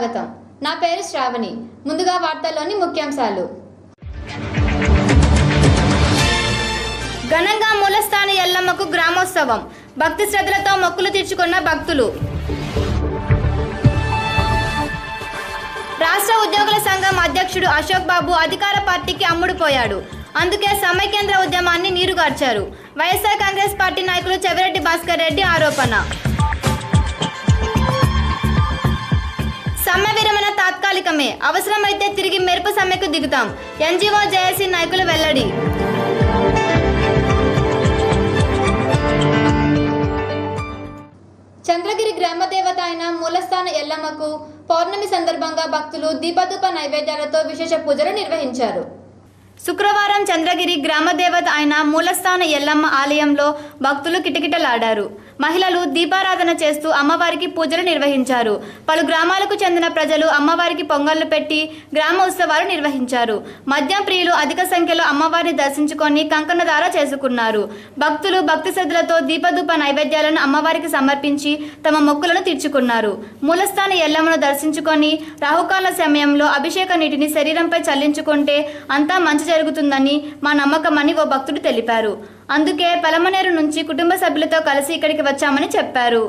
స్వాగతం. నా పేరు శ్రావణి. ముందుగా వార్తల్లోని ముఖ్యాంశాలు. ఘనంగా మూలస్థాన ఎల్లమ్మకు గ్రామోత్సవం. భక్తి శ్రద్ధలతో మొక్కులు తీర్చుకున్న భక్తులు. రాష్ట్ర ఉద్యోగుల సంఘం అధ్యక్షుడు అశోక్ బాబు అధికార పార్టీకి అమ్ముడుపోయాడు. అందుకే సమైకేంద్ర ఉద్యమాన్ని నీరుగార్చారు. వైఎస్ఆర్ కాంగ్రెస్ పార్టీ నాయకులు చెవిరెడ్డి భాస్కర్ రెడ్డి ఆరోపణ. సమ్మె విరమణ తాత్కాలికమే, అవసరమైతే తిరిగి మెరుపు సమ్మెకు దిగుతాం. ఎన్జీఓ జేఏసీ నాయకులు వెల్లడి. చంద్రగిరి గ్రామదేవత అయిన మూలస్థాన ఎల్లమ్మకు పౌర్ణమి సందర్భంగా భక్తులు దీపధూప నైవేద్యాలతో విశేష పూజలు నిర్వహించారు. శుక్రవారం చంద్రగిరి గ్రామదేవత అయిన మూలస్థాన ఎల్లమ్మ ఆలయంలో భక్తులు కిటకిటలాడారు. మహిళలు దీపారాధన చేస్తూ అమ్మవారికి పూజలు నిర్వహించారు. పలు గ్రామాలకు చెందిన ప్రజలు అమ్మవారికి పొంగళ్లు పెట్టి గ్రామ ఉత్సవాలు నిర్వహించారు. మద్యం ప్రియులు అధిక సంఖ్యలో అమ్మవారిని దర్శించుకొని కంకణధార చేసుకున్నారు. భక్తులు భక్తి శ్రద్ధలతో దీపధూప నైవేద్యాలను అమ్మవారికి సమర్పించి తమ మొక్కులను తీర్చుకున్నారు. మూలస్థాన ఎల్లమ్మను దర్శించుకొని రాహుకాల సమయంలో అభిషేక నీటిని శరీరంపై చల్లించుకుంటే అంతా మంచి జరుగుతుందని మా నమ్మకమని ఓ భక్తుడు తెలిపారు. అందుకే పలమనేరు నుంచి కుటుంబ సభ్యులతో కలిసి ఇక్కడికి వచ్చామని చెప్పారు.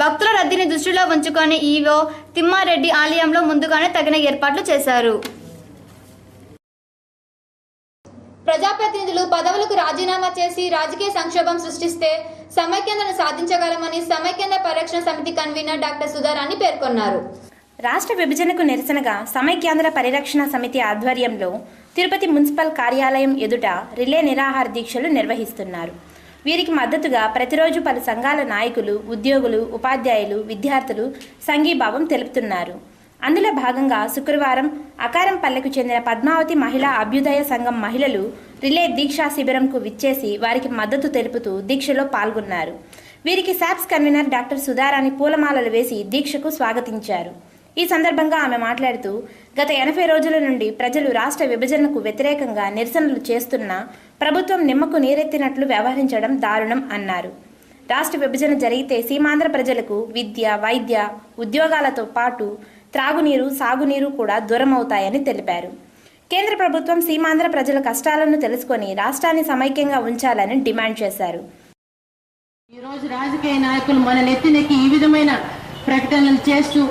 భక్తుల రద్దీని దృష్టిలో ఉంచుకొని ఈవో తిమ్మారెడ్డి ఆలయంలో ముందుగానే తగిన ఏర్పాట్లు చేశారు. ప్రజాప్రతినిధులు పదవులకు రాజీనామా చేసి రాజకీయ సంక్షోభం సృష్టిస్తే సమైక్యతను సాధించగలమని సమైక్యత పరిరక్షణ సమితి కన్వీనర్ డాక్టర్ సుధారాణి పేర్కొన్నారు. రాష్ట్ర విభజనకు నిరసనగా సమైక్యాంధ్ర పరిరక్షణ సమితి ఆధ్వర్యంలో తిరుపతి మున్సిపల్ కార్యాలయం ఎదుట రిలే నిరాహార దీక్షలు నిర్వహిస్తున్నారు. వీరికి మద్దతుగా ప్రతిరోజు పలు సంఘాల నాయకులు, ఉద్యోగులు, ఉపాధ్యాయులు, విద్యార్థులు సంఘీభావం తెలుపుతున్నారు. అందులో భాగంగా శుక్రవారం అకారంపల్లెకు చెందిన పద్మావతి మహిళా అభ్యుదయ సంఘం మహిళలు రిలే దీక్షా శిబిరంకు విచ్చేసి వారికి మద్దతు తెలుపుతూ దీక్షలో పాల్గొన్నారు. వీరికి సాప్స్ కన్వీనర్ డాక్టర్ సుధారాణి పూలమాలలు వేసి దీక్షకు స్వాగతించారు. ఈ సందర్భంగా ఆమె మాట్లాడుతూ గత 80 రోజుల నుండి ప్రజలు రాష్ట్ర విభజనకు వ్యతిరేకంగా నిరసనలు చేస్తున్నా ప్రభుత్వం నిమ్మకు నీరెత్తినట్లు వ్యవహరించడం దారుణం అన్నారు. రాష్ట్ర విభజన జరిగితే సీమాంధ్ర ప్రజలకు విద్య, వైద్య, ఉద్యోగాలతో పాటు త్రాగునీరు, సాగునీరు కూడా దూరమవుతాయని తెలిపారు. కేంద్ర ప్రభుత్వం సీమాంధ్ర ప్రజల కష్టాలను తెలుసుకొని రాష్ట్రాన్ని సమైక్యంగా ఉంచాలని డిమాండ్ చేశారు. ఈరోజు రాజకీయ నాయకులు మన నెత్తినెక్కి ఈ విధమైన ప్రకటనలు చేస్తూ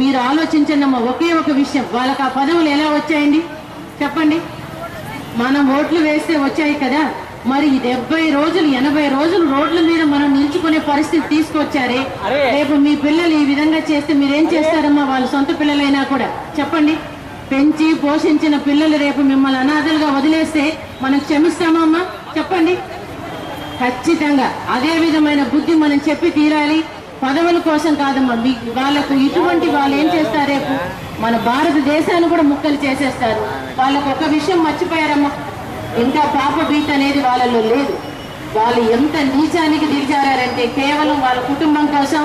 మీరు ఆలోచించండి. ఒకే ఒక విషయం, వాళ్ళకి ఆ పదవులు ఎలా వచ్చాయండి చెప్పండి. మనం ఓట్లు వేస్తే వచ్చాయి కదా, మరి 70 రోజులు 80 రోజులు రోడ్ల మీద మనం నిల్చుకునే పరిస్థితి తీసుకొచ్చారే. రేపు మీ పిల్లలు ఈ విధంగా చేస్తే మీరేం చేస్తారమ్మా? వాళ్ళ సొంత పిల్లలైనా కూడా చెప్పండి. పెంచి పోషించిన పిల్లలు రేపు మిమ్మల్ని అనాథలుగా వదిలేస్తే మనం క్షమిస్తామమ్మా? చెప్పండి. ఖచ్చితంగా అదే విధమైన బుద్ధి మనం చెప్పి తీరాలి. పదవుల కోసం కాదమ్మా, వాళ్ళకు ఇటువంటి వాళ్ళు ఏం చేస్తారు, రేపు మన భారతదేశాన్ని కూడా ముక్కలు చేసేస్తారు. వాళ్ళకు ఒక విషయం మర్చిపోయారమ్మా, ఇంకా పాప బీట్ అనేది వాళ్ళలో లేదు. వాళ్ళు ఎంత నీచానికి దిగజారంటే కేవలం వాళ్ళ కుటుంబం కోసం.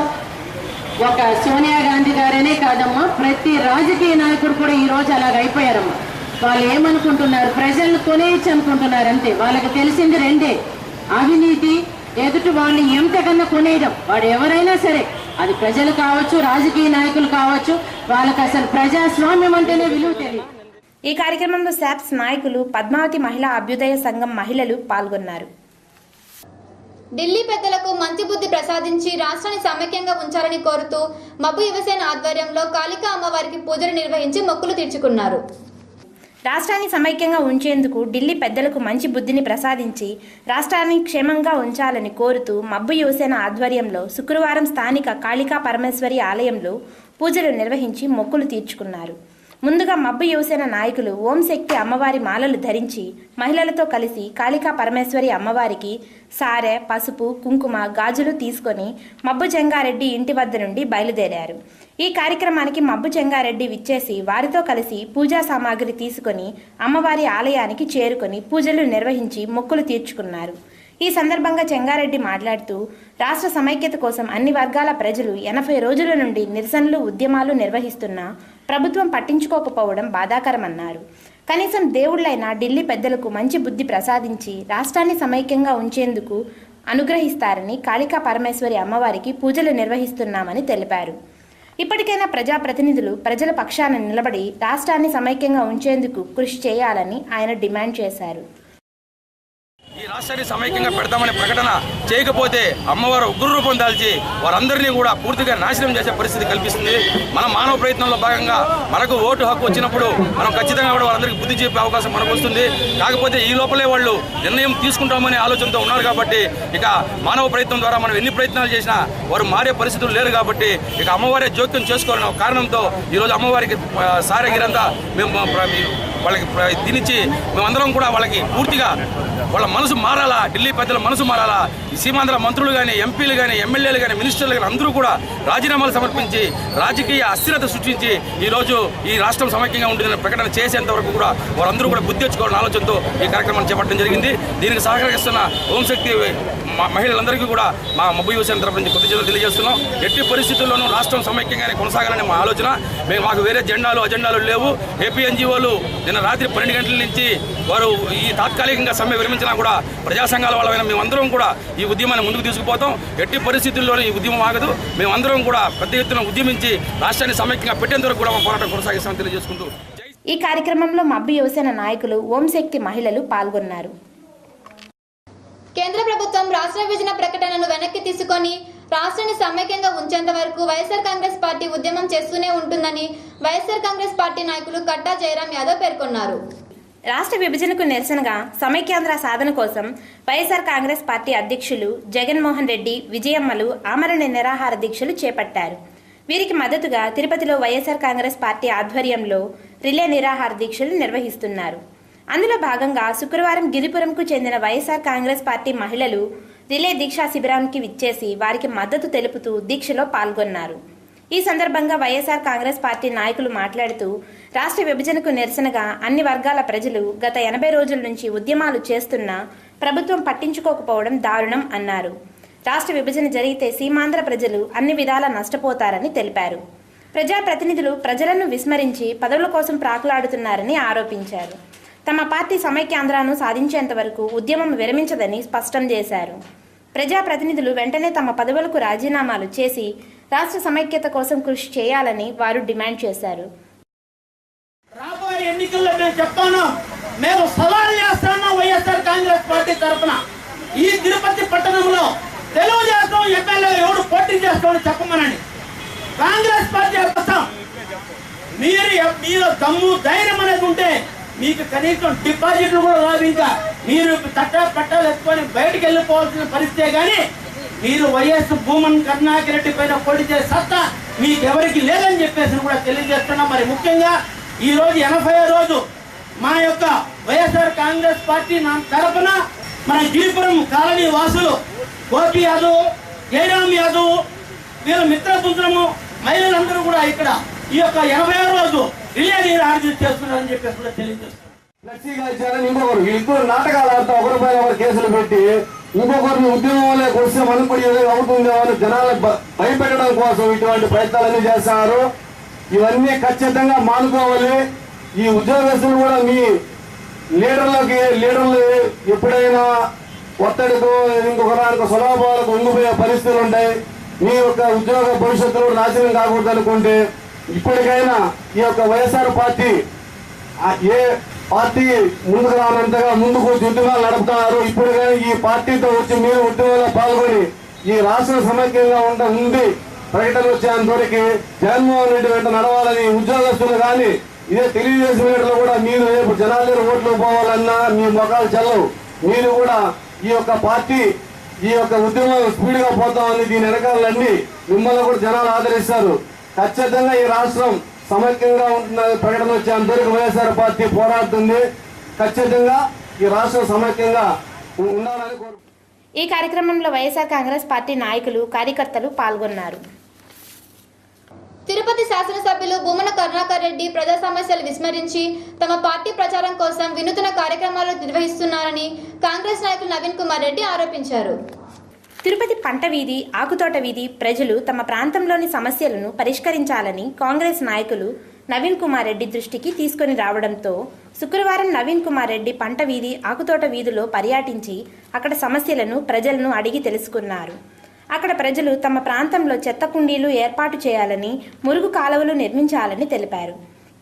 ఒక సోనియా గాంధీ గారనే కాదమ్మా, ప్రతి రాజకీయ నాయకుడు కూడా ఈ రోజు అలాగ అయిపోయారమ్మా. వాళ్ళు ఏమనుకుంటున్నారు, ప్రజలను కొనేయచ్చు అనుకుంటున్నారు అంతే. వాళ్ళకి తెలిసింది రెండే, అవినీతి, ఎదుటి వాళ్ళని ఎంతకన్నా కొనేయడం. వాడు ఎవరైనా సరే, అది ప్రజలు కావచ్చు, రాజకీయ నాయకులు కావచ్చు, వాళ్ళకి అసలు ప్రజాస్వామ్యం అంటేనే విలువ తెలియదు. ఈ కార్యక్రమంలో సాప్స్ నాయకులు, పద్మావతి మహిళా అభ్యుదయ సంఘం మహిళలు పాల్గొన్నారు. ఢిల్లీ పెద్దలకు మంచి బుద్ధి ప్రసాదించి రాష్ట్రాన్ని సమైక్యంగా ఉంచాలని కోరుతూ మబ్బు యువసేన ఆధ్వర్యంలో కాళికా అమ్మవారికి పూజలు నిర్వహించి మొక్కులు తీర్చుకున్నారు. రాష్ట్రాన్ని సమైక్యంగా ఉంచేందుకు ఢిల్లీ పెద్దలకు మంచి బుద్ధిని ప్రసాదించి రాష్ట్రాన్ని క్షేమంగా ఉంచాలని కోరుతూ మబ్బు యువసేన ఆధ్వర్యంలో శుక్రవారం స్థానిక కాళికా పరమేశ్వరి ఆలయంలో పూజలు నిర్వహించి మొక్కులు తీర్చుకున్నారు. ముందుగా మబ్బు యువసేన నాయకులు ఓం శక్తి అమ్మవారి మాలలు ధరించి మహిళలతో కలిసి కాళికా పరమేశ్వరి అమ్మవారికి సారె, పసుపు, కుంకుమ, గాజులు తీసుకొని మబ్బు చెంగారెడ్డి ఇంటి వద్ద నుండి బయలుదేరారు. ఈ కార్యక్రమానికి మబ్బు చెంగారెడ్డి విచ్చేసి వారితో కలిసి పూజా సామాగ్రి తీసుకొని అమ్మవారి ఆలయానికి చేరుకొని పూజలు నిర్వహించి మొక్కులు తీర్చుకున్నారు. ఈ సందర్భంగా చెంగారెడ్డి మాట్లాడుతూ రాష్ట్ర సమైక్యత కోసం అన్ని వర్గాల ప్రజలు 80 రోజుల నుండి నిరసనలు, ఉద్యమాలు నిర్వహిస్తున్నా ప్రభుత్వం పట్టించుకోకపోవడం బాధాకరమన్నారు. కనీసం దేవుళ్లైన ఢిల్లీ పెద్దలకు మంచి బుద్ధి ప్రసాదించి రాష్ట్రాన్ని సమైక్యంగా ఉంచేందుకు అనుగ్రహిస్తారని కాళికా పరమేశ్వరి అమ్మవారికి పూజలు నిర్వహిస్తున్నామని తెలిపారు. ఇప్పటికైనా ప్రజాప్రతినిధులు ప్రజల పక్షాన నిలబడి రాష్ట్రాన్ని సమైక్యంగా ఉంచేందుకు కృషి చేయాలని ఆయన డిమాండ్ చేశారు. ఈ రాష్ట్రాన్ని సమైక్యంగా పెడతామనే ప్రకటన చేయకపోతే అమ్మవారు ఉగ్ర రూపం దాల్చి వారందరినీ కూడా పూర్తిగా నాశనం చేసే పరిస్థితి కల్పిస్తుంది. మన మానవ ప్రయత్నంలో భాగంగా మనకు ఓటు హక్కు వచ్చినప్పుడు మనం ఖచ్చితంగా కూడా వారందరికీ బుద్ధి చెప్పే అవకాశం మనకు వస్తుంది. కాకపోతే ఈ లోపలే వాళ్ళు నిర్ణయం తీసుకుంటామనే ఆలోచనతో ఉన్నారు కాబట్టి ఇక మానవ ప్రయత్నం ద్వారా మనం ఎన్ని ప్రయత్నాలు చేసినా వారు మారే పరిస్థితులు లేరు కాబట్టి ఇక అమ్మవారే జోక్యం చేసుకోవాలనే కారణంతో ఈరోజు అమ్మవారికి సారగిరంతా మేము వాళ్ళకి తినిచ్చి మేమందరం కూడా వాళ్ళకి పూర్తిగా వాళ్ళ మనసు మారాలా, ఢిల్లీ పెద్దల మనసు మారాలా, ఈ సీమాంధ్ర మంత్రులు కానీ ఎంపీలు కానీ ఎమ్మెల్యేలు కానీ మినిస్టర్లు కానీ అందరూ కూడా రాజీనామాలు సమర్పించి రాజకీయ అస్థిరత సృష్టించి ఈరోజు ఈ రాష్ట్రం సమైక్యంగా ఉంటుందని ప్రకటన చేసేంత వరకు కూడా వారందరూ కూడా బుద్ధి తెచ్చుకోవాలని ఆలోచనతో ఈ కార్యక్రమాన్ని చేపట్టడం జరిగింది. దీనికి సహకరిస్తున్న హోంశక్తి మహిళలందరికీ కూడా మా మబ్బు యువసేన తరపు నుంచి కృతజ్ఞతలు తెలియజేస్తున్నాం. ఎట్టి పరిస్థితుల్లోనూ రాష్ట్రం సమైక్యంగానే కొనసాగాలని మా ఆలోచన. మాకు వేరే అజెండాలు లేవు. ఏపీ ఎన్జీఓలు నిన్న రాత్రి 12 గంటల నుంచి వారు ఈ తాత్కాలికంగా సమ్మె విరమించినా కూడా ప్రజా సంఘాల వాళ్ళైనా మేమందరం కూడా ఈ ఉద్యమాన్ని ముందుకు తీసుకుపోతాం. ఎట్టి పరిస్థితుల్లోనూ ఈ ఉద్యమం ఆగదు. మేమందరం కూడా పెద్ద ఎత్తున ఉద్యమించి రాష్ట్రాన్ని సమైక్యంగా పెట్టేంత వరకు కూడా పోరాటం కొనసాగిస్తామని తెలియజేసుకుంటూ ఈ కార్యక్రమంలో మబ్బు యువసేన నాయకులు, ఓంశక్తి మహిళలు పాల్గొన్నారు. కేంద్ర ప్రభుత్వం రాష్ట్ర విభజన ప్రకటనను వెనక్కి తీసుకొని రాష్ట్రాన్ని సమైక్యంగా ఉంచేంత వరకు వైఎస్ఆర్ కాంగ్రెస్ పార్టీ ఉద్యమం చేస్తూనే ఉంటుందని వైఎస్ఆర్ కాంగ్రెస్ పార్టీ నాయకులు కట్టా జయరాం యాదవ్ పేర్కొన్నారు. రాష్ట్ర విభజనకు నిరసనగా సమైక్యాంధ్ర సాధన కోసం వైఎస్ఆర్ కాంగ్రెస్ పార్టీ అధ్యక్షులు జగన్మోహన్ రెడ్డి, విజయమ్మలు ఆమరణ నిరాహార దీక్షలు చేపట్టారు. వీరికి మద్దతుగా తిరుపతిలో వైఎస్ఆర్ కాంగ్రెస్ పార్టీ ఆధ్వర్యంలో రిలే నిరాహార దీక్షలు నిర్వహిస్తున్నారు. అందులో భాగంగా శుక్రవారం గిరిపురంకు చెందిన వైఎస్ఆర్ కాంగ్రెస్ పార్టీ మహిళలు రిలే దీక్షా శిబిరానికి విచ్చేసి వారికి మద్దతు తెలుపుతూ దీక్షలో పాల్గొన్నారు. ఈ సందర్భంగా వైఎస్ఆర్ కాంగ్రెస్ పార్టీ నాయకులు మాట్లాడుతూ రాష్ట్ర విభజనకు నిరసనగా అన్ని వర్గాల ప్రజలు గత 80 రోజుల నుంచి ఉద్యమాలు చేస్తున్నా ప్రభుత్వం పట్టించుకోకపోవడం దారుణం అన్నారు. రాష్ట్ర విభజన జరిగితే సీమాంధ్ర ప్రజలు అన్ని విధాలా నష్టపోతారని తెలిపారు. ప్రజాప్రతినిధులు ప్రజలను విస్మరించి పదవుల కోసం ప్రాకులాడుతున్నారని ఆరోపించారు. తమ పార్టీ సమైక్యాంధ్రను సాధించేంత వరకు ఉద్యమం విరమించదని స్పష్టం చేశారు. ప్రజాప్రతినిధులు వెంటనే తమ పదవులకు రాజీనామాలు చేసి రాష్ట్ర సమైక్యత కోసం కృషి చేయాలని వారు డిమాండ్ చేశారు. రాబోయే ఎన్నికల్లో మేము చెప్తాను, మేము సవాల్ చేస్తాను వైఎస్ఆర్ కాంగ్రెస్ పార్టీ తరఫున. ఈ తిరుపతి పట్టణంలో తెలుగుదేశం ఎమ్మెల్యే ఎవడు పోటీ చేస్తామని చెప్పమనండి. కాంగ్రెస్ పార్టీ వస్తాం. మీరు దమ్ము ధైర్యం అనేది ఉంటే మీకు కనీసం డిపాజిట్లు కూడా రాదు. ఇంకా మీరు పట్టాలు ఎత్తుకొని బయటకు వెళ్ళిపోవాల్సిన పరిస్థితే కానీ మీరు వైఎస్ భూమన్ కరుణాకర్ రెడ్డి పైన పోటీ చేసే సత్తా మీకు ఎవరికి లేదని చెప్పేసి కూడా తెలియజేస్తున్నాం. మరి ముఖ్యంగా ఈ రోజు 80వ రోజు మా యొక్క వైఎస్ఆర్ కాంగ్రెస్ పార్టీ తరఫున మన గిరిపురం కాలనీ వాసులు గోపి యాదవ్, జయరామ్ యాదవ్, వీళ్ళ మిత్ర బృందము మహిళలందరూ కూడా ఇక్కడ ఈ యొక్క 80వ రోజు రిలే నిరాహార చేస్తున్నారని చెప్పేసి కూడా తెలియజేస్తున్నారు. ఇంకొకరు ఇద్దరు నాటకాలు ఆడుతూ ఒకరిపైన ఒకరు కేసులు పెట్టి ఇంకొకరిని ఉద్యమంలో వస్తే మనం కూడా అవుతుంది అని జనాలకు భయపెట్టడం కోసం ఇటువంటి ప్రయత్నాలన్నీ చేస్తున్నారు. ఇవన్నీ ఖచ్చితంగా మానుకోవాలి. ఈ ఉద్యోగస్తులు కూడా మీ లీడర్లు ఎప్పుడైనా ఒత్తిడితో ఇంకొకరికి స్వలాభాలకు ఉంగిపోయే పరిస్థితులు ఉంటాయి. మీ యొక్క ఉద్యోగ భవిష్యత్తులో నాశనం కాకూడదు అనుకుంటే ఇప్పటికైనా ఈ యొక్క వైఎస్ఆర్ పార్టీ ఏ పార్టీ ముందుకు రానంతగా ముందుకు ఉద్యమాలు నడుపుతున్నారు. ఇప్పటికైనా ఈ పార్టీతో వచ్చి మీరు ఉద్యమంలో పాల్గొని ఈ రాష్ట్ర సమైక్యంగా ఉంది ప్రకటన వచ్చేంతవరకు జగన్మోహన్ రెడ్డి వెంట నడవాలని ఉద్యోగస్తులు కానీ ఇదే తెలుగుదేశం లీడర్లు కూడా మీరు రేపు జనాలు ఓట్లు పోవాలన్నా మీ మొఖాలు చెల్లవు. మీరు కూడా ఈ యొక్క పార్టీ ఈ యొక్క ఉద్యమం స్పీడ్ గా పోతామని దీని వెనకాలన్నీ మిమ్మల్ని కూడా జనాలు ఆదరిస్తారు. ఖచ్చితంగా ఈ రాష్ట్రం సమైక్యంగా ఉంటున్న ప్రకటన వచ్చేంతవరకు వైఎస్ఆర్ పార్టీ పోరాడుతుంది. ఖచ్చితంగా ఈ రాష్ట్రం సమైక్యంగా ఉండాలని కోరుకుంటున్నాను. ఈ కార్యక్రమంలో వైఎస్ఆర్ కాంగ్రెస్ పార్టీ నాయకులు, కార్యకర్తలు పాల్గొన్నారు. తిరుపతి శాసనసభ్యులు భూమన కరుణాకర్ రెడ్డి ప్రజా సమస్యలు విస్మరించి తమ పార్టీ ప్రచారం కోసం వినూత్న కార్యక్రమాలు నిర్వహిస్తున్నారని కాంగ్రెస్ నాయకులు నవీన్ కుమార్ రెడ్డి ఆరోపించారు. తిరుపతి పంట వీధి, ఆకుతోట వీధి ప్రజలు తమ ప్రాంతంలోని సమస్యలను పరిష్కరించాలని కాంగ్రెస్ నాయకులు నవీన్ కుమార్ రెడ్డి దృష్టికి తీసుకుని రావడంతో శుక్రవారం నవీన్ కుమార్ రెడ్డి పంట వీధి, ఆకుతోట వీధిలో పర్యటించి అక్కడ సమస్యలను ప్రజలను అడిగి తెలుసుకున్నారు. అక్కడ ప్రజలు తమ ప్రాంతంలో చెత్త కుండీలు ఏర్పాటు చేయాలని, మురుగు కాలువలు నిర్మించాలని తెలిపారు.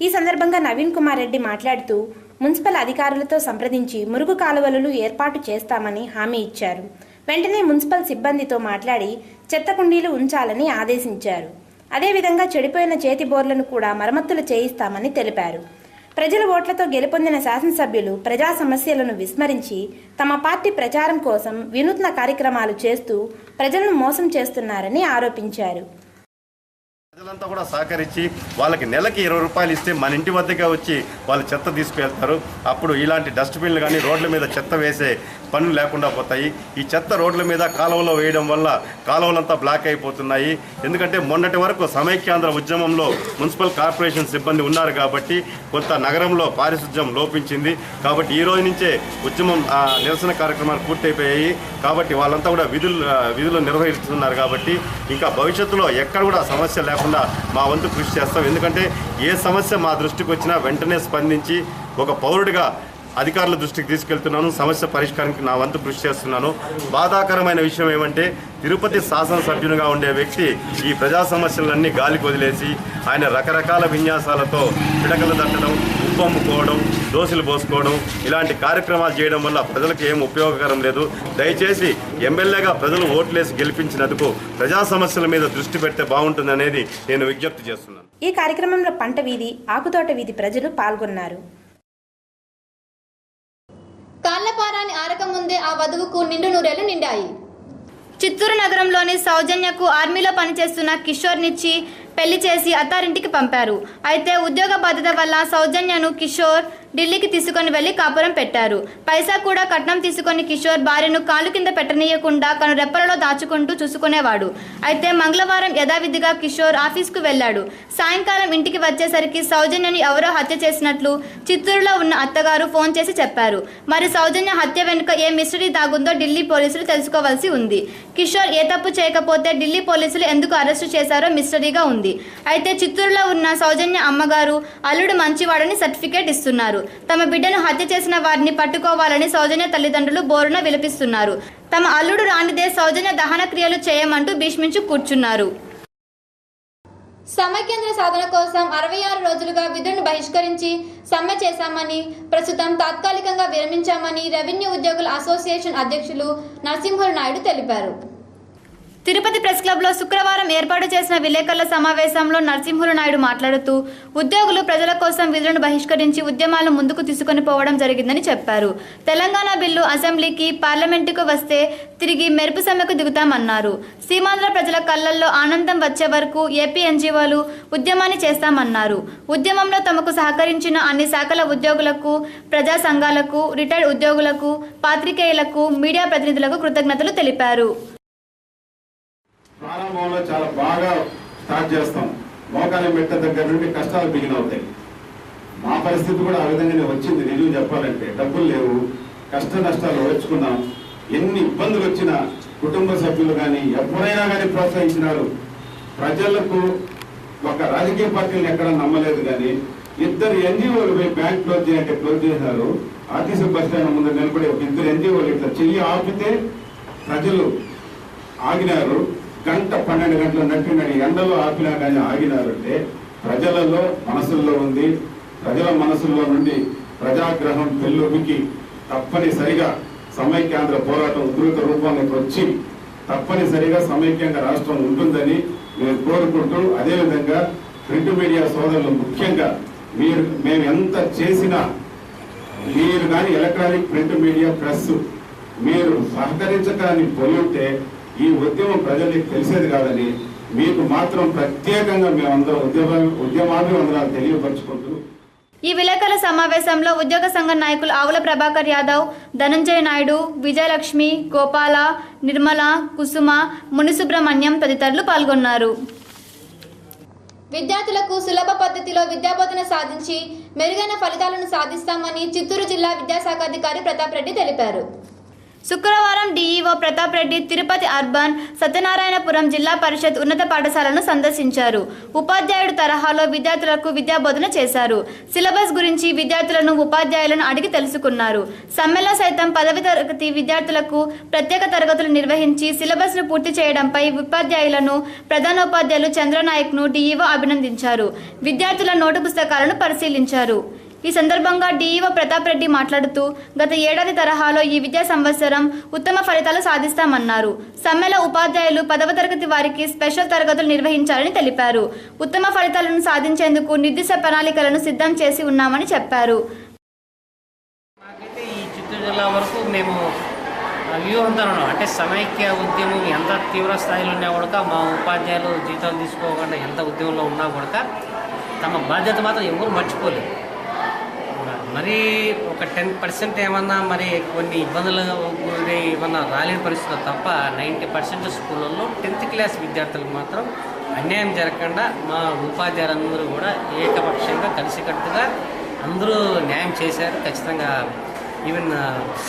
ఈ సందర్భంగా నవీన్ కుమార్ రెడ్డి మాట్లాడుతూ మున్సిపల్ అధికారులతో సంప్రదించి మురుగు కాలువలు ఏర్పాటు చేస్తామని హామీ ఇచ్చారు. వెంటనే మున్సిపల్ సిబ్బందితో మాట్లాడి చెత్త కుండీలు ఉంచాలని ఆదేశించారు. అదేవిధంగా చెడిపోయిన చేతి బోర్లను కూడా మరమ్మతులు చేయిస్తామని తెలిపారు. ప్రజల ఓట్లతో గెలుపొందిన శాసనసభ్యులు ప్రజా సమస్యలను విస్మరించి తమ పార్టీ ప్రచారం కోసం వినూత్న కార్యక్రమాలు చేస్తూ ప్రజలను మోసం చేస్తున్నారని ఆరోపించారు. ప్రజలంతా కూడా సహకరించి వాళ్ళకి నెలకి 20 రూపాయలు ఇస్తే మన ఇంటి వద్దకే వచ్చి వాళ్ళు చెత్త తీసుకువెళ్తారు. అప్పుడు ఇలాంటి డస్ట్బిన్లు కానీ రోడ్ల మీద చెత్త వేసే పనులు లేకుండా పోతాయి. ఈ చెత్త రోడ్ల మీద కాలువలో వేయడం వల్ల కాలువలంతా బ్లాక్ అయిపోతున్నాయి. ఎందుకంటే మొన్నటి వరకు సమైక్యాంధ్ర ఉద్యమంలో మున్సిపల్ కార్పొరేషన్ సిబ్బంది ఉన్నారు కాబట్టి కొంత నగరంలో పారిశుధ్యం లోపించింది. కాబట్టి ఈ రోజు నుంచే ఉద్యమం నిరసన కార్యక్రమాలు పూర్తయిపోయాయి. కాబట్టి వాళ్ళంతా కూడా విధులు నిర్వహిస్తున్నారు. కాబట్టి ఇంకా భవిష్యత్తులో ఎక్కడ కూడా సమస్య లేకుండా మా వంతు కృషి చేస్తాం. ఎందుకంటే ఏ సమస్య మా దృష్టికి వచ్చినా వెంటనే స్పందించి ఒక పౌరుడిగా అధికారుల దృష్టికి తీసుకెళ్తున్నాను. సమస్య పరిష్కారానికి నా వంతు కృషి చేస్తున్నాను. బాధాకరమైన విషయం ఏమంటే తిరుపతి శాసనసభ్యునిగా ఉండే వ్యక్తి ఈ ప్రజా సమస్యలన్నీ గాలికి వదిలేసి ఆయన రకరకాల విన్యాసాలతో పిడకలు తట్టడం, ఉప్పమ్ముకోవడం, దోశలు పోసుకోవడం ఇలాంటి కార్యక్రమాలు చేయడం వల్ల ప్రజలకు ఏం ఉపయోగకరం లేదు. దయచేసి ఎమ్మెల్యేగా ప్రజలు ఓట్లేసి గెలిపించినందుకు ప్రజా సమస్యల మీద దృష్టి పెడితే బాగుంటుందనేది నేను విజ్ఞప్తి చేస్తున్నాను. ఈ కార్యక్రమంలో పంట వీధి, ఆకుతోట వీధి ప్రజలు పాల్గొన్నారు. కాళ్లపారాన్ని ఆరకముందే ఆ వధువుకు నిండు నూరేళ్లు నిండాయి. చిత్తూరు నగరంలోని సౌజన్యకు ఆర్మీలో పనిచేస్తున్న కిషోర్నిచ్చి పెళ్లి చేసి అత్తారింటికి పంపారు. అయితే ఉద్యోగ బాధ్యత వల్ల సౌజన్యను కిషోర్ ఢిల్లీకి తీసుకొని వెళ్లి కాపురం పెట్టారు. పైసా కూడా కట్నం తీసుకొని కిషోర్ భార్యను కాలు కింద పెట్టనీయకుండా కను రెప్పలలో దాచుకుంటూ చూసుకునేవాడు. అయితే మంగళవారం యథావిధిగా కిషోర్ ఆఫీస్కు వెళ్లాడు. సాయంకాలం ఇంటికి వచ్చేసరికి సౌజన్యను ఎవరో హత్య చేసినట్లు చిత్తూరులో ఉన్న అత్తగారు ఫోన్ చేసి చెప్పారు. మరి సౌజన్య హత్య వెనుక ఏ మిస్టరీ దాగుందో ఢిల్లీ పోలీసులు తెలుసుకోవాల్సి ఉంది. కిషోర్ ఏ తప్పు చేయకపోతే ఢిల్లీ పోలీసులు ఎందుకు అరెస్టు చేశారో మిస్టరీగా ఉంది. అయితే చిత్తూరులో ఉన్న సౌజన్య అమ్మగారు అల్లుడు మంచివాడని సర్టిఫికేట్ ఇస్తున్నారు. తమ బిడ్డను హత్య చేసిన వారిని పట్టుకోవాలని సౌజన్య తల్లిదండ్రులు బోరున విలపిస్తున్నారు. తమ అల్లుడు రానిదే సౌజన్య దహన క్రియలు చేయమంటూ భీష్మించు కూర్చున్నారు. సమైక్యాంధ్ర సాధన కోసం 66 రోజులుగా విధులను బహిష్కరించి సమ్మె చేశామని, ప్రస్తుతం తాత్కాలికంగా విరమించామని రెవెన్యూ ఉద్యోగుల అసోసియేషన్ అధ్యక్షులు నరసింహులు నాయుడు తెలిపారు. తిరుపతి ప్రెస్ క్లబ్లో శుక్రవారం ఏర్పాటు చేసిన విలేకరుల సమావేశంలో నరసింహులు నాయుడు మాట్లాడుతూ ఉద్యోగులు ప్రజల కోసం విధులను బహిష్కరించి ఉద్యమాలను ముందుకు తీసుకొని పోవడం జరిగిందని చెప్పారు. తెలంగాణ బిల్లు అసెంబ్లీకి, పార్లమెంటుకు వస్తే తిరిగి మెరుపు సమ్మెకు దిగుతామన్నారు. సీమాంధ్ర ప్రజల కళ్లల్లో ఆనందం వచ్చే వరకు ఏపీ ఎన్జీఓలు ఉద్యమాన్ని చేస్తామన్నారు. ఉద్యమంలో తమకు సహకరించిన అన్ని శాఖల ఉద్యోగులకు, ప్రజా సంఘాలకు, రిటైర్డ్ ఉద్యోగులకు, పాత్రికేయులకు, మీడియా ప్రతినిధులకు కృతజ్ఞతలు తెలిపారు. ప్రారంభంలో చాలా బాగా స్టార్ట్ చేస్తాం. మోకాలి మెట్ట దగ్గర నుండి కష్టాలు బిగిన్ అవుతాయి. మా పరిస్థితి కూడా ఆ విధంగానే వచ్చింది. నిజం చెప్పాలంటే డబ్బులు లేవు, కష్ట నష్టాలు ఓర్చుకున్నాం. ఎన్ని ఇబ్బందులు వచ్చినా కుటుంబ సభ్యులు కానీ ఎవరైనా కానీ ప్రోత్సహించినారు. ప్రజలకు ఒక రాజకీయ పార్టీలను ఎక్కడ నమ్మలేదు. కానీ 2 ఎన్జీఓలు పోయి బ్యాంక్ క్లోజ్ చేయాలంటే క్లోజ్ చేశారు. ఆర్టీసీ బస్ స్టాండ్ ముందు నిలబడి ఒక 2 ఎన్జీఓలు ఇట్లా చెయ్యి ఆపితే ప్రజలు ఆగినారు. గంట 12 గంటల నట్టినని ఎండలో ఆపినా కానీ ఆగినారంటే ప్రజలలో మనసుల్లో ఉంది. ప్రజల మనసుల్లో నుండి ప్రజాగ్రహం పెళ్ళొబికి తప్పనిసరిగా సమైక్యాంధ్ర పోరాటం ఉధృత రూపానికి వచ్చి తప్పనిసరిగా సమైక్యంగా రాష్ట్రం ఉంటుందని మేము కోరుకుంటూ, అదేవిధంగా ప్రింట్ మీడియా సోదరులు ముఖ్యంగా మేము ఎంత చేసినా మీరు కానీ ఎలక్ట్రానిక్ ప్రింట్ మీడియా ప్రెస్ మీరు సహకరించకాన్ని పోయుంటే ఈ ఉద్యమం ప్రజలకు తెలిసేది కాదని మీకు మాత్రం ప్రత్యేకంగా మేమందరం ఉద్యమాభివందనాలు తెలియపరుచుకుంటూ ఈ విలేకరుల సమావేశంలో ఉద్యోగ సంఘ నాయకులు ఆవుల ప్రభాకర్ యాదవ్, ధనంజయ నాయుడు, విజయలక్ష్మి, గోపాల, నిర్మల, కుసుమ, మునిసుబ్రహ్మణ్యం తదితరులు పాల్గొన్నారు. విద్యార్థులకు సులభ పద్ధతిలో విద్యాబోధన సాధించి మెరుగైన ఫలితాలను సాధిస్తామని చిత్తూరు జిల్లా విద్యాశాఖ అధికారి ప్రతాప్ రెడ్డి తెలిపారు. శుక్రవారం డీఈఓ ప్రతాప్ రెడ్డి తిరుపతి అర్బన్ సత్యనారాయణపురం జిల్లా పరిషత్ ఉన్నత పాఠశాలను సందర్శించారు. ఉపాధ్యాయుడు తరహాలో విద్యార్థులకు విద్యాబోధన చేశారు. సిలబస్ గురించి విద్యార్థులను ఉపాధ్యాయులను అడిగి తెలుసుకున్నారు. సమ్మెలో సైతం 10వ తరగతి విద్యార్థులకు ప్రత్యేక తరగతులు నిర్వహించి సిలబస్ను పూర్తి చేయడంపై ఉపాధ్యాయులను ప్రధానోపాధ్యాయులు చంద్రనాయక్ను డీఈఓ అభినందించారు. విద్యార్థుల నోటు పుస్తకాలను పరిశీలించారు. ఈ సందర్భంగా డీఈఓ ప్రతాప్ రెడ్డి మాట్లాడుతూ గత ఏడాది తరహాలో ఈ విద్యా సంవత్సరం ఉత్తమ ఫలితాలు సాధిస్తామన్నారు. సమ్మెలో ఉపాధ్యాయులు 10వ తరగతి వారికి స్పెషల్ తరగతులు నిర్వహించాలని తెలిపారు. ఉత్తమ ఫలితాలను సాధించేందుకు నిర్దిష్ట ప్రణాళికలను సిద్ధం చేసి ఉన్నామని చెప్పారు. ఈ చిత్తూరు జిల్లా వరకు మేము వ్యూహంతో అంటే సమైక్య ఉద్యమం ఎంత తీవ్ర స్థాయిలో ఉన్నా కూడా మా ఉపాధ్యాయులు జీతాలు తీసుకోకుండా ఎంత ఉద్యమంలో ఉన్నా కూడా తమ బాధ్యత మాత్రం ఎవరు మర్చిపోలేదు. మరి ఒక 10% ఏమన్నా మరి కొన్ని ఇబ్బందులు ఏమన్నా రాలేని పరిస్థితులు తప్ప 90% స్కూళ్ళల్లో 10th క్లాస్ విద్యార్థులకు మాత్రం అన్యాయం జరగకుండా మా ఉపాధ్యాయులందరూ కూడా ఏకపక్షంగా కలిసికట్టుగా అందరూ న్యాయం చేశారు. ఖచ్చితంగా ఈవెన్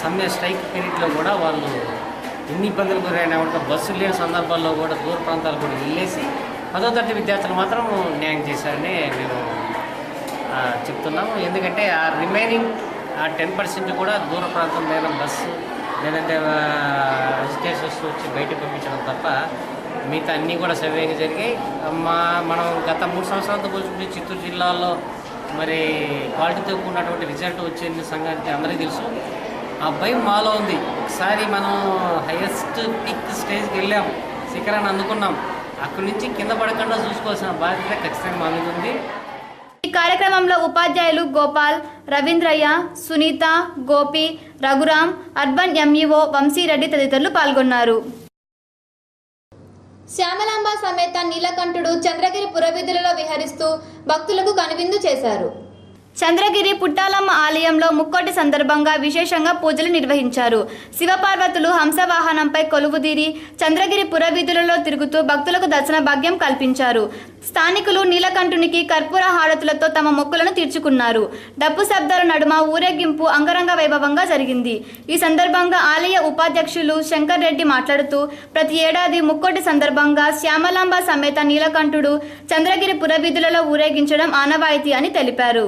సమ్మె స్ట్రైక్ పీరియడ్లో కూడా వాళ్ళు ఎన్ని ఇబ్బందులు గురైనా కూడా బస్సులు లేని సందర్భాల్లో కూడా దూర ప్రాంతాలు కూడా వెళ్ళేసి 10వ తరగతి విద్యార్థులు మాత్రం న్యాయం చేశారని మేము చెప్తున్నాము. ఎందుకంటే ఆ రిమైనింగ్ 10% కూడా దూర ప్రాంతం లేదా బస్సు లేదంటే ఎడ్యుకేషన్స్ వచ్చి బయటకు పంపించడం తప్ప మిగతా అన్నీ కూడా సవ్యంగా జరిగాయి. మనం గత 3 సంవత్సరాలతో పోల్చుకుంటే చిత్తూరు జిల్లాలో మరి క్వాలిటీతో కూడినటువంటి రిజల్ట్ వచ్చే సంగతి అందరికీ తెలుసు. ఆ భయం మాలో ఉంది. ఒకసారి మనం హైయెస్ట్ పీక్ స్టేజ్కి వెళ్ళాం, శిఖరాన్ని అందుకున్నాం. అక్కడి నుంచి కింద పడకుండా చూసుకోవాల్సిన బాధ్యత ఖచ్చితంగా మా మీద ఉంది. ఈ కార్యక్రమంలో ఉపాధ్యాయులు గోపాల్, రవీంద్రయ్య, సునీత, గోపి, రఘురాం, అర్బన్ ఎంఈఓ వంశీరెడ్డి తదితరులు పాల్గొన్నారు. శ్యామలాంబ సమేత నీలకంఠుడు చంద్రగిరి పురవీధులలో విహరిస్తూ భక్తులకు కనువిందు చేశారు. చంద్రగిరి పుట్టాలమ్మ ఆలయంలో ముక్కోటి సందర్భంగా విశేషంగా పూజలు నిర్వహించారు. శివపార్వతులు హంసవాహనంపై కొలువుదీరి చంద్రగిరి పురవీధులలో తిరుగుతూ భక్తులకు దర్శన భాగ్యం కల్పించారు. స్థానికులు నీలకంఠునికి కర్పూర హారతులతో తమ మొక్కులను తీర్చుకున్నారు. డప్పు శబ్దాల నడుమ ఊరేగింపు అంగరంగ వైభవంగా జరిగింది. ఈ సందర్భంగా ఆలయ ఉపాధ్యక్షులు శంకర్ రెడ్డి మాట్లాడుతూ ప్రతి ఏడాది ముక్కోటి సందర్భంగా శ్యామలాంబ సమేత నీలకంఠుడు చంద్రగిరి పురవీధులలో ఊరేగించడం ఆనవాయితీ అని తెలిపారు.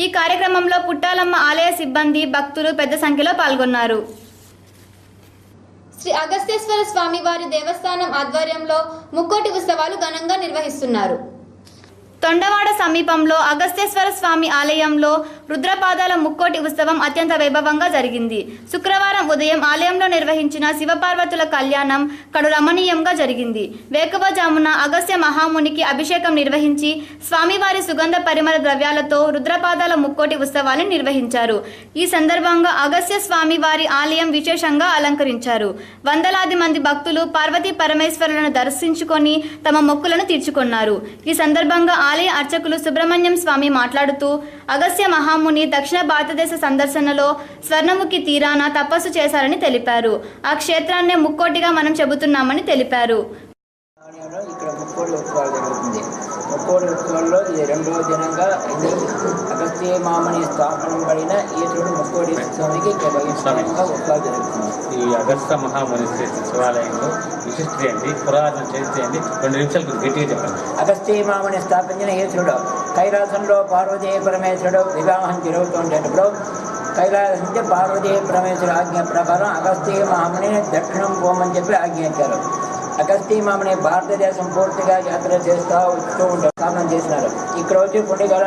ఈ కార్యక్రమంలో పుట్టాలమ్మ ఆలయ సిబ్బంది, భక్తులు పెద్ద సంఖ్యలో పాల్గొన్నారు. శ్రీ అగస్తేశ్వర స్వామి వారి దేవస్థానం ఆధ్వర్యంలో ముక్కోటి ఉత్సవాలు ఘనంగా నిర్వహిస్తున్నారు. తొండవాడ సమీపంలో అగస్తేశ్వర స్వామి ఆలయంలో రుద్రపాదాల ముక్కోటి ఉత్సవం అత్యంత వైభవంగా జరిగింది. శుక్రవారం ఉదయం ఆలయంలో నిర్వహించిన శివపార్వతుల కళ్యాణం కడు రమణీయంగా జరిగింది. వేకువజామున అగస్త్య మహామునికి అభిషేకం నిర్వహించి స్వామివారి సుగంధ పరిమళ ద్రవ్యాలతో రుద్రపాదాల ముక్కోటి ఉత్సవాలను నిర్వహించారు. ఈ సందర్భంగా అగస్త్య స్వామి వారి ఆలయం విశేషంగా అలంకరించారు. వందలాది మంది భక్తులు పార్వతీ పరమేశ్వరులను దర్శించుకొని తమ మొక్కులను తీర్చుకున్నారు. ఈ సందర్భంగా ఆలయ అర్చకులు సుబ్రహ్మణ్యం స్వామి మాట్లాడుతూ అగస్త్య మహాముని దక్షిణ భారతదేశ సందర్శనలో స్వర్ణముఖి తీరాన తపస్సు చేశారని తెలిపారు. ఆ క్షేత్రాన్నే ముక్కోటిగా మనం చెబుతున్నామని తెలిపారు. ఇక్కడ ముక్కోటి ఉత్సవాలు జరుగుతుంది. ముక్కోటి ఉత్సవంలో ఇది 2వ దినంగా అగస్త్య మామని స్థాపనబడిన ఈశ్వరుడు ముక్కోటి స్వామికి ఇక్కడ వైభవంగా ఉత్సవాలు జరుగుతుంది. ఈ అగస్త్య మహాముని శివాలయంలో విశిష్ట ఏంటి, పురాతన చరిత్ర ఏంటి, 2 నిమిషాలు గట్టిగా చెప్పండి. అగస్త్య మామని స్థాపించిన ఈశ్వరుడు కైలాసంలో పార్వతీ పరమేశ్వరుడు వివాహం జరుగుతుండేటప్పుడు కైలాసం నుంచి పార్వతీ పరమేశ్వరుడు ఆజ్ఞ ప్రకారం అగస్త్య మహాముని దక్షిణం పోమని చెప్పి ఆజ్ఞ ఇచ్చారు. అగస్త్యమామని భారతదేశం పూర్తిగా యాత్ర చేస్తూ ఉంటారు, స్థాపన చేసినారు. ఇక్కడ వచ్చి పుండిగల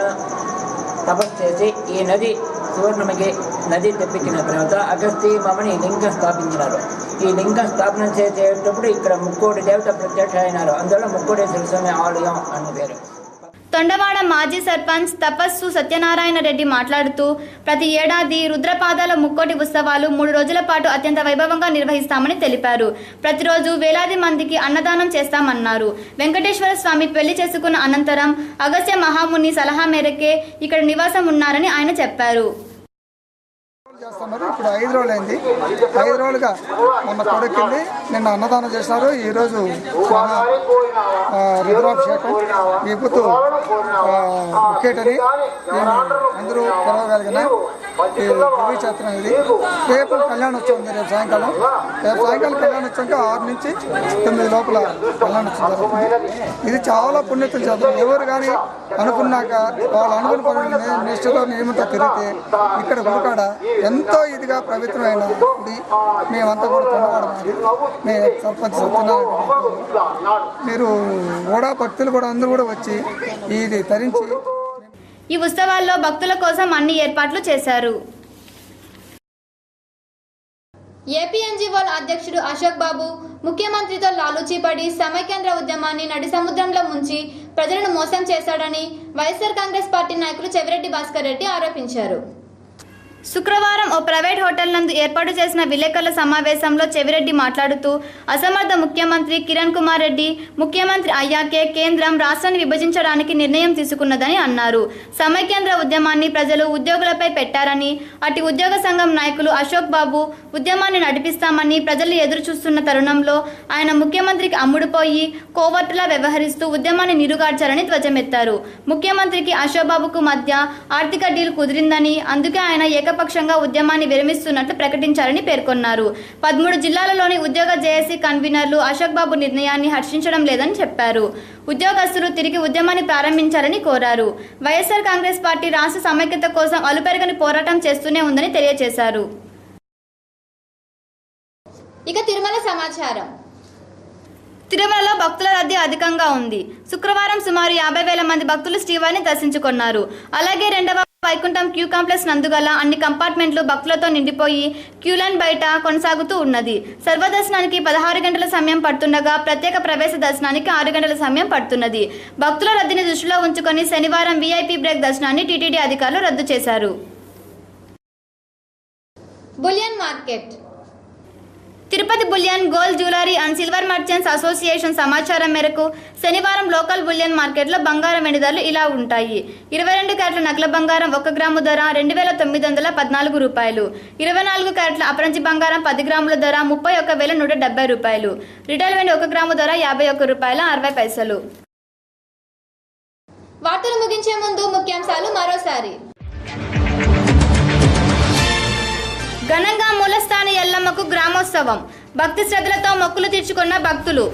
తపస్సు చేసి ఈ నది సువర్ణముఖి నది తెప్పించిన తర్వాత అగస్త్యమామని లింగం స్థాపించినారు. ఈ లింగం స్థాపన చేసేటప్పుడు ఇక్కడ ముక్కోటి దేవత ప్రత్యక్ష అయినారు. అందువల్ల ముక్కోటేశ్వర స్వామి ఆలయం అని పేరు. తొండవాడ మాజీ సర్పంచ్ తపస్సు సత్యనారాయణ రెడ్డి మాట్లాడుతూ ప్రతి ఏడాది రుద్రపాదాల ముక్కోటి ఉత్సవాలు 3 రోజుల పాటు అత్యంత వైభవంగా నిర్వహిస్తామని తెలిపారు. ప్రతిరోజు వేలాది మందికి అన్నదానం చేస్తామన్నారు. వెంకటేశ్వర స్వామి పెళ్లి చేసుకున్న అనంతరం అగస్త్య మహాముని సలహా మేరకే ఇక్కడ నివాసం ఉన్నారని ఆయన చెప్పారు. చేస్తున్నారు. ఇప్పుడు 5 రోజులు అయింది. 5 రోజులుగా మొన్న కొడుక్కింది, నిన్న అన్నదానం చేస్తున్నారు. ఈరోజు రుద్రాభిషేకం విభూతు ముక్కేటని అందరూ పిలవగలిగిన భూమి చేతనం ఇది. రేపు కళ్యాణోత్సవం ఉంది. రేపు సాయంకాలం కళ్యాణోత్సవంకి 6 నుంచి 9 లోపల కళ్యాణోత్సవం జరుగుతుంది. ఇది చాలా పుణ్యతులు చేస్తారు. ఎవరు కానీ అనుకున్నాక వాళ్ళు అనుకున్న పనులు నిష్ఠతో నియమంతో తిరిగితే ఇక్కడ గుడికాడ ఎంతో ఇదిగా పవిత్రమైన గుడి. మేమంతా కూడా తొండవాడమని మే సర్పంచ్ సత్యనారాయణ మీరు కూడా భక్తులు కూడా అందరూ కూడా వచ్చి ఇది ధరించి ఈ ఉత్సవాల్లో భక్తుల కోసం అన్ని ఏర్పాట్లు చేశారు. ఏపీఎన్జీఓల అధ్యక్షుడు అశోక్ బాబు ముఖ్యమంత్రితో లాలూచీపడి సమైక్యాంధ్ర ఉద్యమాన్ని నడి సముద్రంలో ముంచి ప్రజలను మోసం చేశాడని వైఎస్ఆర్ కాంగ్రెస్ పార్టీ నాయకులు చెవిరెడ్డి భాస్కర్ రెడ్డి ఆరోపించారు. శుక్రవారం ఓ ప్రైవేట్ హోటల్ నందు ఏర్పాటు చేసిన విలేకరుల సమావేశంలో చెవిరెడ్డి మాట్లాడుతూ అసమర్థ ముఖ్యమంత్రి కిరణ్ కుమార్ రెడ్డి ముఖ్యమంత్రి అయ్యాకే కేంద్రం రాష్ట్రాన్ని విభజించడానికి నిర్ణయం తీసుకున్నదని అన్నారు. సమైక్యాంధ్ర ఉద్యమాన్ని ప్రజలు ఉద్యోగులపై పెట్టారని, అటు ఉద్యోగ సంఘం నాయకులు అశోక్ బాబు ఉద్యమాన్ని నడిపిస్తామని ప్రజలు ఎదురు చూస్తున్న తరుణంలో ఆయన ముఖ్యమంత్రికి అమ్ముడుపోయి కోవర్టులా వ్యవహరిస్తూ ఉద్యమాన్ని నీరుగార్చారని ధ్వజమెత్తారు. ముఖ్యమంత్రికి అశోక్ బాబుకు మధ్య ఆర్థిక డీల్ కుదిరిందని, అందుకే ఆయన ఏకపక్షంగా ఉద్యమాన్ని విరమిస్తున్నట్లు ప్రకటించారని పేర్కొన్నారు. 13 జిల్లాలలోని ఉద్యోగ జేఏసీ కన్వీనర్లు అశోక్ బాబు నిర్ణయాన్ని హర్షించడం లేదని చెప్పారు. ఉద్యోగస్తులు తిరిగి ఉద్యమాన్ని ప్రారంభించాలని కోరారు. వైఎస్ఆర్ కాంగ్రెస్ పార్టీ రాష్ట్ర సమైక్యత కోసం అలుపెరగని పోరాటం చేస్తూనే ఉందని తెలియజేశారు. ఇక తిరుమల సమాచారం. తిరుమలలో భక్తుల రద్దీ అధికంగా ఉంది. శుక్రవారం సుమారు 50,000 మంది భక్తులు శ్రీవారిని దర్శించుకున్నారు. అలాగే 2వ వైకుంఠం క్యూ కాంప్లెక్స్ నందుగల అన్ని కంపార్ట్మెంట్లు భక్తులతో నిండిపోయి క్యూ లైన్ బయట కొనసాగుతూ ఉన్నది. సర్వదర్శనానికి 16 గంటల సమయం పడుతుండగా ప్రత్యేక ప్రవేశ దర్శనానికి 6 గంటల సమయం పడుతున్నది. భక్తుల రద్దీని దృష్టిలో ఉంచుకొని శనివారం వీఐపీ బ్రేక్ దర్శనాన్ని టీటీడీ అధికారులు రద్దు చేశారు. Bullion market. Tirupati bullion, gold jewellery and silver merchants association సమాచారం మేరకు శనివారం లోకల్ బులియన్ మార్కెట్లో బంగారం వెండి ధరలు ఇలా ఉంటాయి. 22 క్యారెట్ల నగల బంగారం 1 గ్రాము ధర 2,914 రూపాయలు. 24 క్యారెట్ల అపరంజి బంగారం 10 గ్రాముల ధర 31,170 రూపాయలు. రిటైల్ వెండి 1 గ్రాము ధర 51 రూపాయల 60 పైసలు. వార్తలు ముగించే ముందు ముఖ్యాంశాలు మరోసారి. ఘనంగా మూలస్థాన ఎల్లమ్మకు గ్రామోత్సవం. భక్తి శ్రద్ధలతో మొక్కులు తీర్చుకున్న భక్తులు.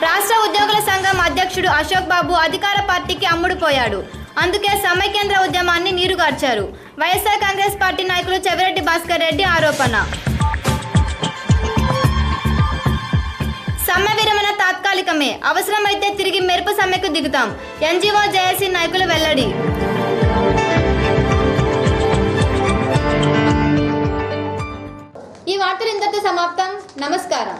రాష్ట్ర ఉద్యోగుల సంఘం అధ్యక్షుడు అశోక్ బాబు అధికార పార్టీకి అమ్ముడుపోయాడు. అందుకే సమైక్యాంధ్ర ఉద్యమాన్ని నీరుగార్చారు. వైఎస్ఆర్ కాంగ్రెస్ పార్టీ నాయకులు చెవిరెడ్డి భాస్కర్ రెడ్డి ఆరోపణ. సమ్మె విరమణ తాత్కాలికమే, అవసరమైతే తిరిగి మెరుపు సమ్మెకు దిగుతాం. ఎన్జీఓ జేఏసీ నాయకులు వెల్లడి. ఈ వార్తలు ఇంతటితో సమాప్తం. నమస్కారం.